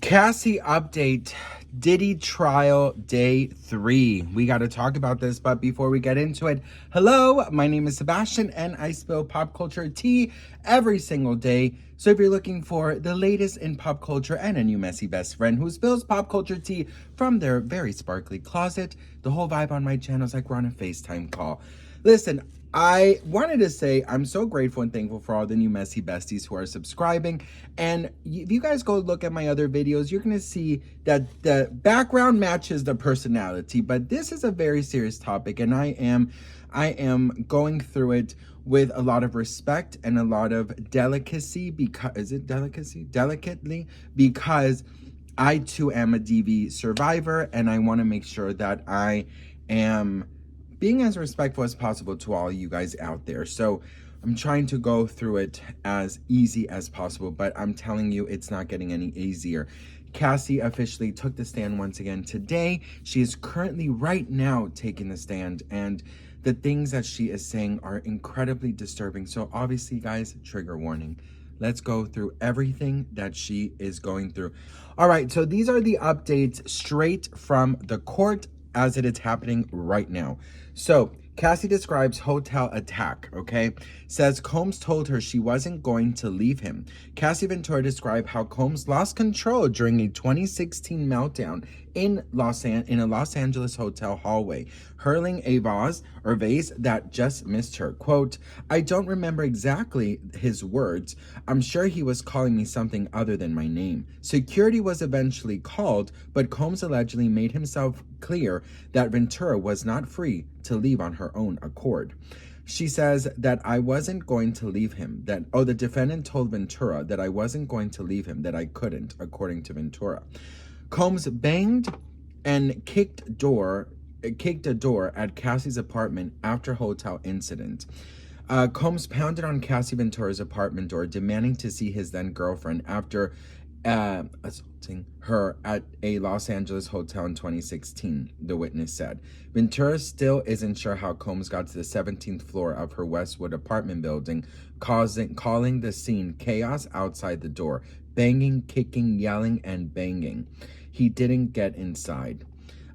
Cassie update. Diddy trial day 3. We got to talk about this, but before we get into it, hello, my name is Sebastian and I spill pop culture tea every single day. So if you're looking for the latest in pop culture and a new messy best friend who spills pop culture tea from their very sparkly closet, the whole vibe on my channel is like we're on a FaceTime call. Listen, I wanted to say I'm so grateful and thankful for all the new messy besties who are subscribing. And if you guys go look at my other videos, you're going to see that the background matches the personality. But this is a very serious topic, and I am going through it with a lot of respect and a lot of delicacy. Because is it delicacy? Delicately, because I too am a DV survivor, and I want to make sure that I am being as respectful as possible to all you guys out there. So I'm trying to go through it as easy as possible, but I'm telling you, it's not getting any easier. Cassie officially took the stand once again today. She is currently right now taking the stand, and the things that she is saying are incredibly disturbing. So obviously, guys, trigger warning. Let's go through everything that she is going through. All right, so these are the updates straight from the court as it is happening right now. So Cassie describes hotel attack, okay? Says Combs told her she wasn't going to leave him. Cassie Ventura described how Combs lost control during a 2016 meltdown in a Los Angeles hotel hallway, hurling a vase that just missed her. Quote, I don't remember exactly his words. I'm sure he was calling me something other than my name. Security was eventually called, but Combs allegedly made himself clear that Ventura was not free to leave on her own accord. She says that I wasn't going to leave him, the defendant told Ventura that I wasn't going to leave him, that I couldn't, according to Ventura. Combs banged and kicked a door at Cassie's apartment after hotel incident. Combs pounded on Cassie Ventura's apartment door, demanding to see his then girlfriend after assaulting her at a Los Angeles hotel in 2016, the witness said. Ventura still isn't sure how Combs got to the 17th floor of her Westwood apartment building, calling the scene chaos outside the door, banging, kicking, yelling, and banging. He didn't get inside.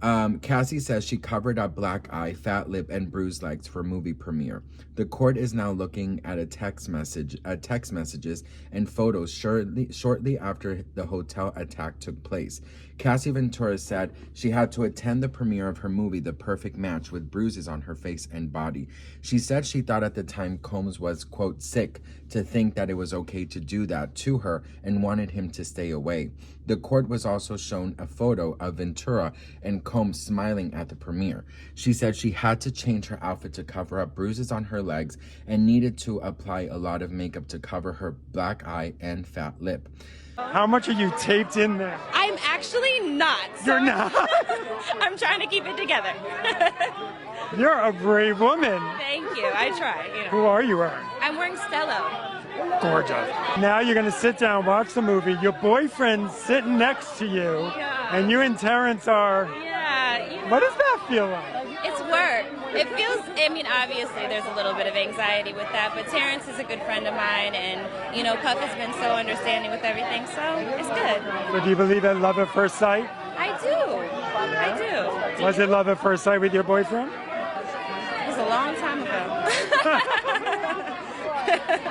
Cassie says she covered up black eye, fat lip, and bruised legs for movie premiere. The court is now looking at text messages and photos shortly after the hotel attack took place. Cassie Ventura said she had to attend the premiere of her movie, The Perfect Match, with bruises on her face and body. She said she thought at the time Combs was, quote, sick to think that it was okay to do that to her and wanted him to stay away. The court was also shown a photo of Ventura and Combs smiling at the premiere. She said she had to change her outfit to cover up bruises on her legs and needed to apply a lot of makeup to cover her black eye and fat lip. How much are you taped in there? I'm actually not. You're not? I'm trying to keep it together. You're a brave woman. Thank you. I try. Who are you wearing? I'm wearing Stello. Gorgeous. Now you're going to sit down, watch the movie. Your boyfriend's sitting next to you, and you and Terrence are... Yeah. What does that feel like? It's work. It feels, obviously there's a little bit of anxiety with that, but Terrence is a good friend of mine, and, Puff has been so understanding with everything, so it's good. So do you believe in love at first sight? I do. Was it love at first sight with your boyfriend? It was a long time ago.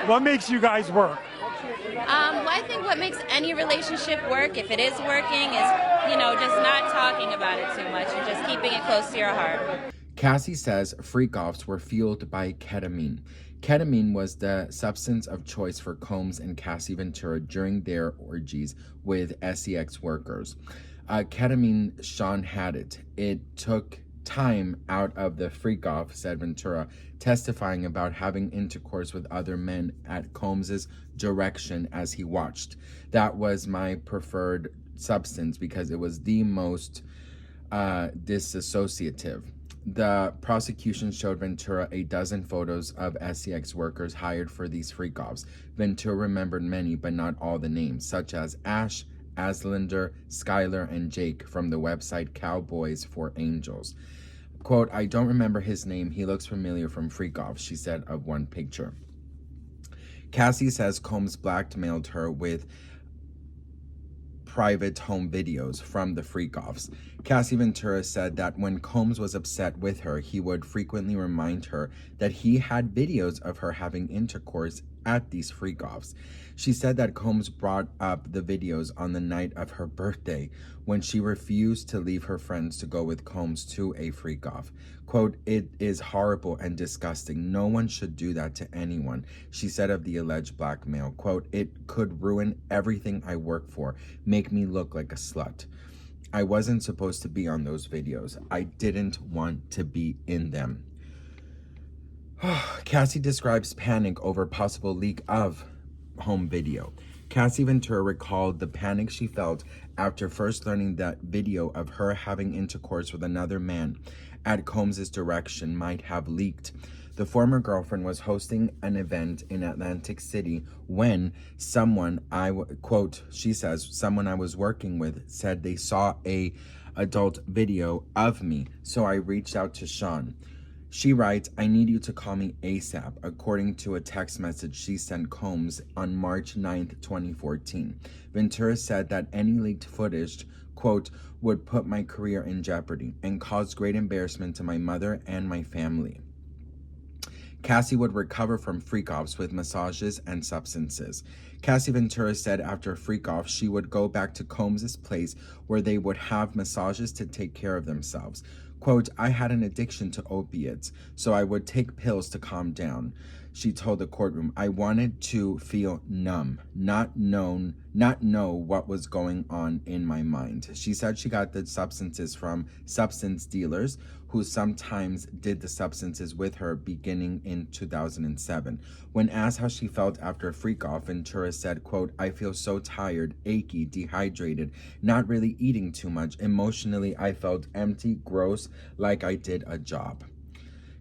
What makes you guys work? Well, I think what makes any relationship work, if it is working, is, just not talking about it too much and just keeping it close to your heart. Cassie says freakoffs were fueled by ketamine. Ketamine was the substance of choice for Combs and Cassie Ventura during their orgies with SEX workers. Ketamine, Sean had it. It took time out of the freak-off, said Ventura, testifying about having intercourse with other men at Combs's direction as he watched. That was my preferred substance because it was the most disassociative. The prosecution showed Ventura a dozen photos of SEX workers hired for these freak-offs. Ventura remembered many, but not all the names, such as Ash, Aslander, Skylar, and Jake from the website Cowboys for Angels. Quote, I don't remember his name. He looks familiar from freak-offs, she said of one picture. Cassie says Combs blackmailed her with private home videos from the freakoffs. Cassie Ventura said that when Combs was upset with her, he would frequently remind her that he had videos of her having intercourse at these freakoffs. She said that Combs brought up the videos on the night of her birthday when she refused to leave her friends to go with Combs to a freakoff. Quote, "It is horrible and disgusting. No one should do that to anyone," she said of the alleged blackmail. Quote, "It could ruin everything I work for, make me look like a slut. I wasn't supposed to be on those videos. I didn't want to be in them." Cassie describes panic over possible leak of home video. Cassie Ventura recalled the panic she felt after first learning that video of her having intercourse with another man at Combs' direction might have leaked. The former girlfriend was hosting an event in Atlantic City when someone she says, "Someone I was working with said they saw a adult video of me, so I reached out to Sean." She writes, "I need you to call me ASAP," according to a text message she sent Combs on March 9th, 2014. Ventura said that any leaked footage, quote, "would put my career in jeopardy and cause great embarrassment to my mother and my family." Cassie would recover from freak-offs with massages and substances. Cassie Ventura said after a freak-off, she would go back to Combs' place where they would have massages to take care of themselves. Quote, "I had an addiction to opiates, so I would take pills to calm down," she told the courtroom. "I wanted to feel numb, not know what was going on in my mind." She said she got the substances from substance dealers who sometimes did the substances with her beginning in 2007. When asked how she felt after a freak-off, Ventura said, quote, "I feel so tired, achy, dehydrated, not really eating too much. Emotionally, I felt empty, gross, like I did a job."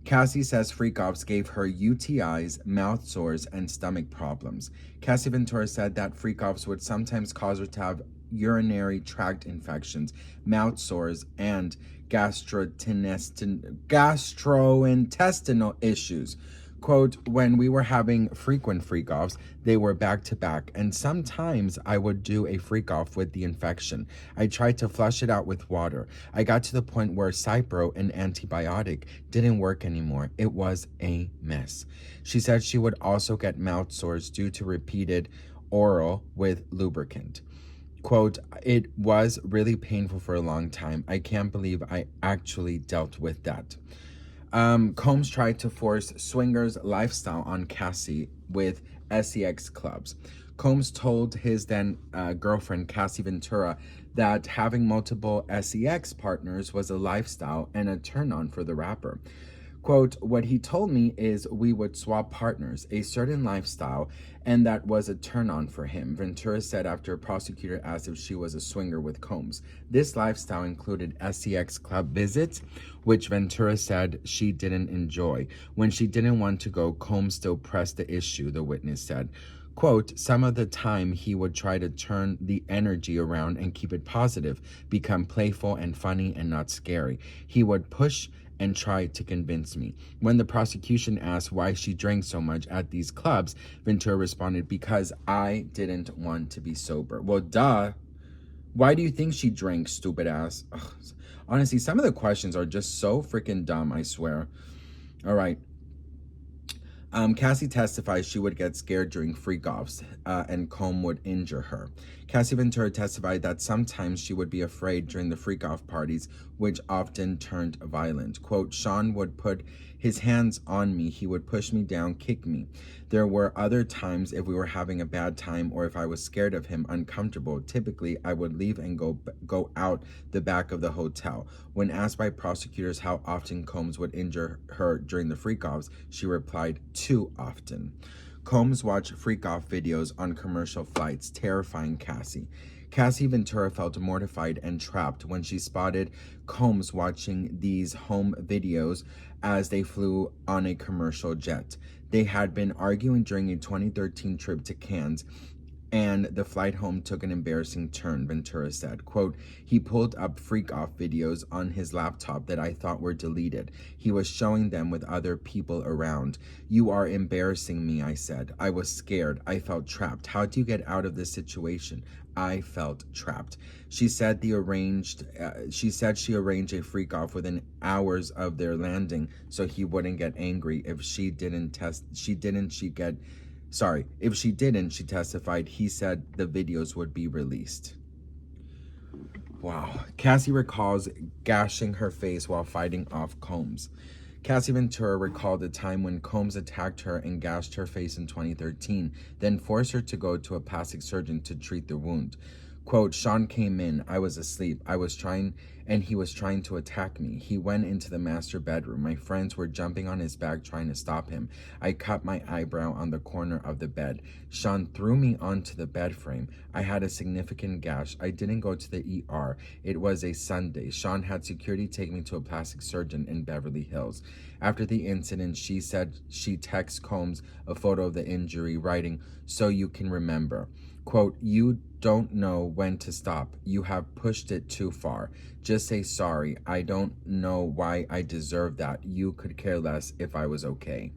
Cassie says freak-offs gave her UTIs, mouth sores, and stomach problems. Cassie Ventura said that freak-offs would sometimes cause her to have urinary tract infections, mouth sores, and gastrointestinal issues. Quote, "When we were having frequent freak-offs, they were back to back, and sometimes I would do a freak-off with the infection. I tried to flush it out with water. I got to the point where Cipro, an antibiotic, didn't work anymore. It was a mess." She said she would also get mouth sores due to repeated oral with lubricant. Quote, "It was really painful for a long time. I can't believe I actually dealt with that." Combs tried to force swingers lifestyle on Cassie with SEX clubs. Combs told his then girlfriend, Cassie Ventura, that having multiple SEX partners was a lifestyle and a turn-on for the rapper. Quote, "What he told me is we would swap partners, a certain lifestyle, and that was a turn-on for him," Ventura said after a prosecutor asked if she was a swinger with Combs. This lifestyle included SEX club visits, which Ventura said she didn't enjoy. When she didn't want to go, Combs still pressed the issue, the witness said. Quote, "Some of the time he would try to turn the energy around and keep it positive, become playful and funny and not scary. He would push and tried to convince me." When the prosecution asked why she drank so much at these clubs, Ventura responded, "Because I didn't want to be sober." Well, duh. Why do you think she drank, stupid ass? Ugh. Honestly, some of the questions are just so freaking dumb, I swear. All right. Cassie testifies she would get scared during freak-offs and Combs would injure her. Cassie Ventura testified that sometimes she would be afraid during the freak-off parties, which often turned violent. Quote, "Sean would put his hands on me. He would push me down, kick me. There were other times if we were having a bad time or if I was scared of him, uncomfortable. Typically, I would leave and go out the back of the hotel." When asked by prosecutors how often Combs would injure her during the freak-offs, she replied, "Too often." Combs watched freak-off videos on commercial flights, terrifying Cassie. Cassie Ventura felt mortified and trapped when she spotted Combs watching these home videos as they flew on a commercial jet. They had been arguing during a 2013 trip to Cannes and the flight home took an embarrassing turn, Ventura said. Quote, he pulled up freak-off videos on his laptop that I thought were deleted. He was showing them with other people around. You are embarrassing me, I said. I was scared. I felt trapped. How do you get out of this situation? I felt trapped. She said she arranged a freak off within hours of their landing so he wouldn't get angry. If she didn't, she testified, he said the videos would be released. Wow. Cassie recalls gashing her face while fighting off Combs. Cassie Ventura recalled a time when Combs attacked her and gashed her face in 2013, then forced her to go to a plastic surgeon to treat the wound. Quote, Sean came in. I was asleep. He was trying to attack me. He went into the master bedroom. My friends were jumping on his back trying to stop him. I cut my eyebrow on the corner of the bed. Sean threw me onto the bed frame. I had a significant gash. I didn't go to the ER. It was a Sunday. Sean had security take me to a plastic surgeon in Beverly Hills. After the incident, she said she texted Combs a photo of the injury, writing, so you can remember. Quote, you don't know when to stop. You have pushed it too far. Just say sorry. I don't know why I deserve that. You could care less if I was okay.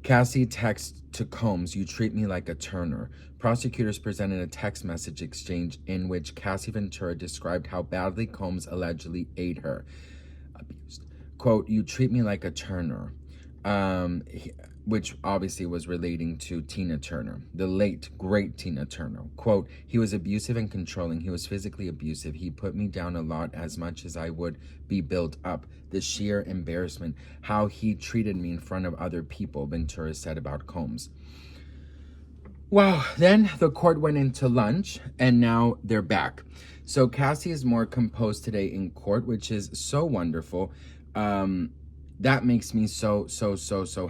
Cassie texts to Combs, you treat me like a Turner. Prosecutors presented a text message exchange in which Cassie Ventura described how badly Combs allegedly abused. Quote, you treat me like a Turner. Which obviously was relating to Tina Turner, the late, great Tina Turner. Quote, he was abusive and controlling. He was physically abusive. He put me down a lot as much as I would be built up. The sheer embarrassment, how he treated me in front of other people, Ventura said about Combs. Well, then the court went into lunch and now they're back. So Cassie is more composed today in court, which is so wonderful. That makes me so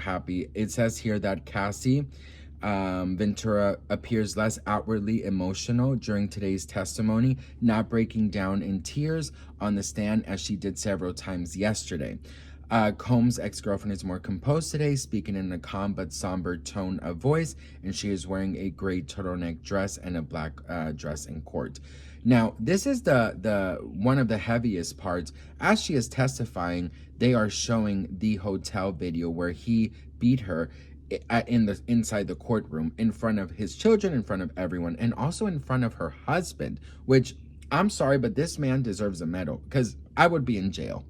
happy. It says here that Cassie Ventura appears less outwardly emotional during today's testimony, not breaking down in tears on the stand as she did several times yesterday. Combs' ex-girlfriend is more composed today, speaking in a calm but somber tone of voice, and she is wearing a gray turtleneck dress and a black dress in court. Now, this is the one of the heaviest parts. As she is testifying, they are showing the hotel video where he beat her inside the courtroom in front of his children, in front of everyone, and also in front of her husband, which I'm sorry, but this man deserves a medal because I would be in jail.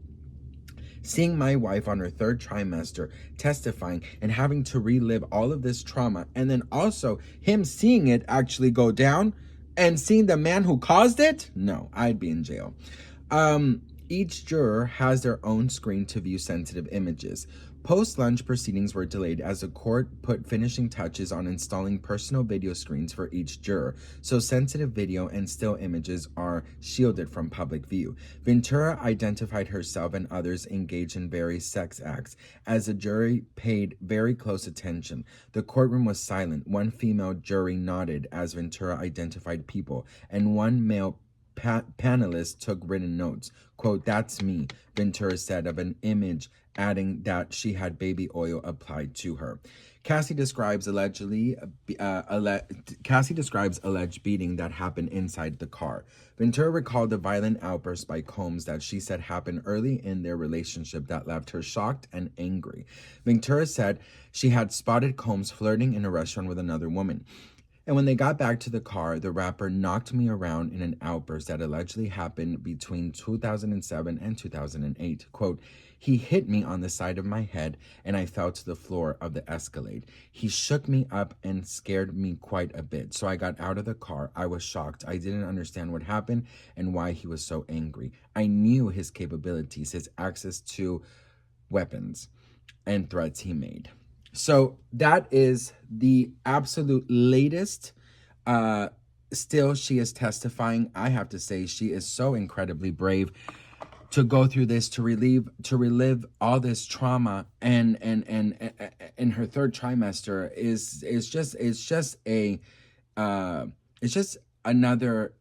Seeing my wife on her third trimester testifying and having to relive all of this trauma, and then also him seeing it actually go down and seeing the man who caused it, no, I'd be in jail. Each juror has their own screen to view sensitive images. Post-lunch proceedings were delayed as the court put finishing touches on installing personal video screens for each juror, so sensitive video and still images are shielded from public view. Ventura identified herself and others engaged in various sex acts. As the jury paid very close attention, the courtroom was silent. One female jury nodded as Ventura identified people, and one male panelist took written notes. Quote, that's me, Ventura said of an image, adding that she had baby oil applied to her. Cassie describes alleged beating that happened inside the car. Ventura recalled the violent outburst by Combs that she said happened early in their relationship that left her shocked and angry. Ventura said she had spotted Combs flirting in a restaurant with another woman. And when they got back to the car, the rapper knocked me around in an outburst that allegedly happened between 2007 and 2008. Quote, he hit me on the side of my head and I fell to the floor of the Escalade. He shook me up and scared me quite a bit. So I got out of the car. I was shocked. I didn't understand what happened and why he was so angry. I knew his capabilities, his access to weapons and threats he made. So that is the absolute latest. Still, she is testifying. I have to say, she is so incredibly brave to go through this, to relive all this trauma, and in her third trimester is just another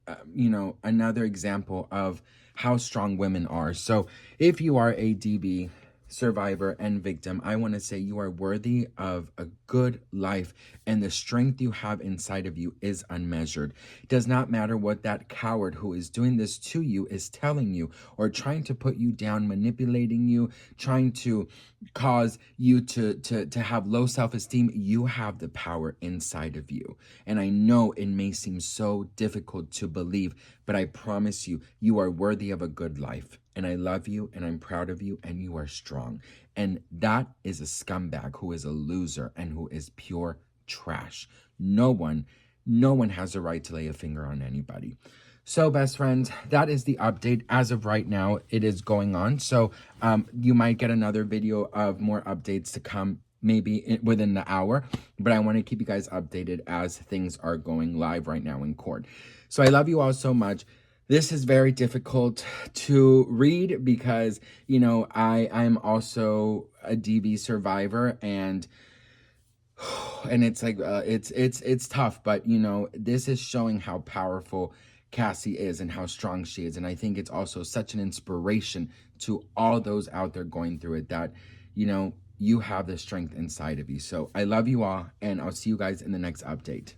another example of how strong women are. So if you are a DB, survivor and victim, I want to say you are worthy of a good life, and the strength you have inside of you is unmeasured. It does not matter what that coward who is doing this to you is telling you, or trying to put you down, manipulating you, trying to cause you to have low self-esteem. You have the power inside of you. And I know it may seem so difficult to believe, but I promise you, you are worthy of a good life. And I love you, and I'm proud of you, and you are strong. And that is a scumbag who is a loser and who is pure trash. No one has a right to lay a finger on anybody. So, best friends, that is the update. As of right now, it is going on. So you might get another video of more updates to come, maybe within the hour. But I want to keep you guys updated as things are going live right now in court. So I love you all so much. This is very difficult to read because, you know, I'm also a DV survivor, and it's like it's tough, but you know, this is showing how powerful Cassie is and how strong she is. And I think it's also such an inspiration to all those out there going through it, that, you know, you have the strength inside of you. So I love you all, and I'll see you guys in the next update.